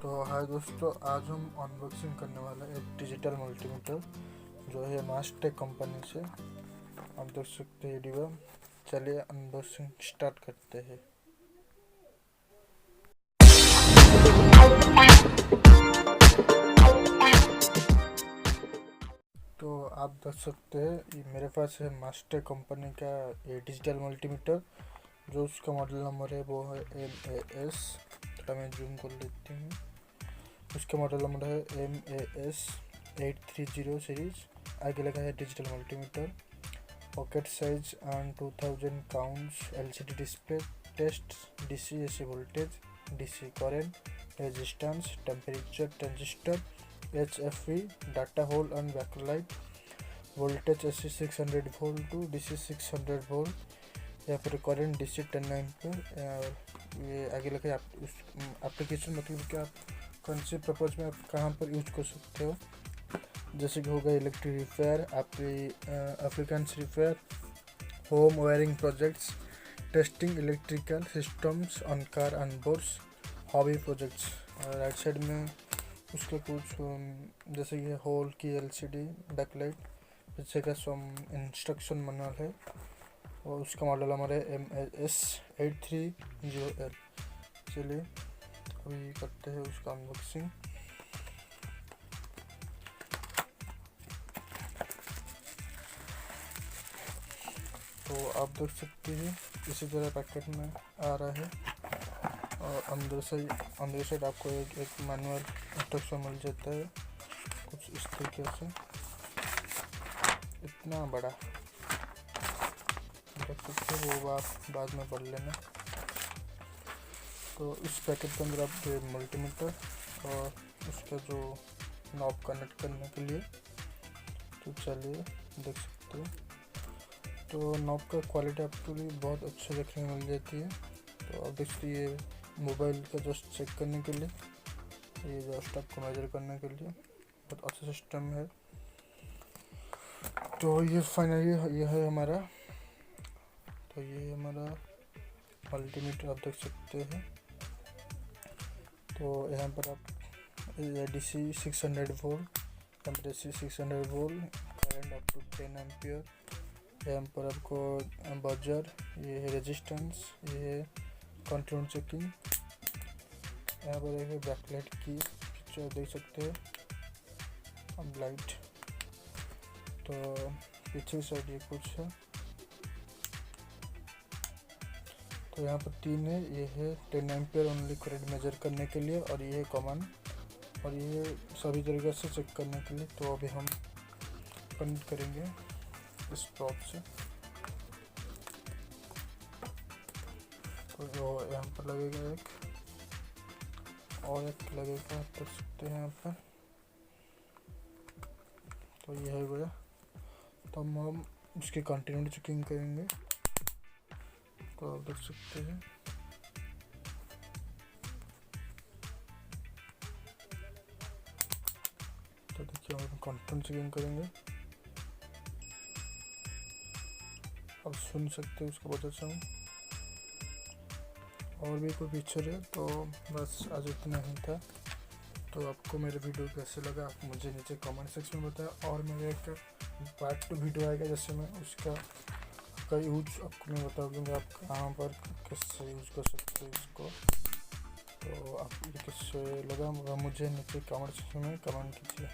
तो हाय दोस्तों, आज हम अनबॉक्सिंग करने वाले हैं एक डिजिटल मल्टीमीटर जो है मास्टेक कंपनी से। आप देख सकते हैं डिब्बा। चलिए अनबॉक्सिंग स्टार्ट करते हैं। तो आप देख सकते हैं ये मेरे पास है मास्टेक कंपनी का ये डिजिटल मल्टीमीटर। जो उसका मॉडल नंबर है वो है MAS। थोड़ा मैं जूम कर लेती हूँ। उसका मॉडल नंबर है MAS 830 सीरीज। आगे लगा है digital multimeter, pocket size and 2000 counts, LCD display, test DC AC voltage, DC current, resistance, temperature, transistor, HFE, data hold and backlight, voltage AC 600 volt to DC 600 volt या फिर current DC 10 ampere. ये आगे लगा है application, मतलब कि आप कौन से पर्पज़ में आप कहाँ पर यूज कर सकते हो। जैसे कि होगा electric repair, appliance repair, home wiring projects, testing electrical systems on car and boards, hobby projects. Right side में उसके कुछ जैसे कि होल की LCD बैकलाइट, पीछे का सम इंस्ट्रक्शन मैनुअल है और उसका मॉडल नंबर है MAS 830L। चलिए अभी करते हैं उसका अनबॉक्सिंग। तो आप देख सकते हैं इसी तरह पैकेट में आ रहा है और अंदर साइड आपको एक मैनुअल इंस्ट्रक्शन मिल जाता है कुछ इस तरीके से। इतना बड़ा देख सकते हैं, वो आप बाद में पढ़ लेना। तो इस पैकेट के अंदर आप मल्टीमीटर और उसका जो नॉब कनेक्ट करने के लिए, तो चलिए देख सकते हो। तो नॉब का क्वालिटी आपको भी बहुत अच्छे देखने को मिल जाती है। तो आप देखते ये मोबाइल का जस्ट चेक करने के लिए, ये जस्ट आपको मेजर करने के लिए बहुत अच्छा सिस्टम है। तो ये फाइनली यह है हमारा, तो ये हमारा मल्टीमीटर आप देख सकते हैं। तो यहाँ पर आप DC 600 volt, temperature 600 volt, current up to 10 ampere. यहाँ पर आपको बजर, ये है रेजिस्टेंस, ये है कंट्रोल चेकिंग। यहाँ पर एक बैकलाइट की पिक्चर देख सकते हैं, अब लाइट। तो पीछे साइड ये कुछ है। तो यहाँ पर 3 है, ये है 10 एम्पियर ओनली करंट मेजर करने के लिए, और ये है कॉमन, और ये सभी तरीके से चेक करने के लिए। तो अभी हम कनेक्ट करेंगे इस प्रॉब से। तो यहाँ पर लगेगा एक, और एक लगेगा, आप देख सकते हैं यहाँ पर। तो ये है गया। तो हम इसकी कंटिन्यूटी चेकिंग करेंगे। तो आप देख सकते हैं तो देखिए हम कंटिन्यूटी चेकिंग करेंगे। अब सुन सकते हैं उसको बहुत अच्छा हूँ। और भी कोई पिक्चर है। तो बस आज इतना ही था। तो आपको मेरे वीडियो कैसे लगा आप मुझे नीचे कमेंट सेक्शन में बताएं, और मेरे एक पार्ट 2 वीडियो आएगा जैसे मैं उसका यूज आपको मैं बता दूँगा आप कहाँ पर कैसे यूज कर सकते हैं इसको। तो आप ये कैसे लगा मुझे नीचे कमेंट सेक्शन में कमेंट कीजिए।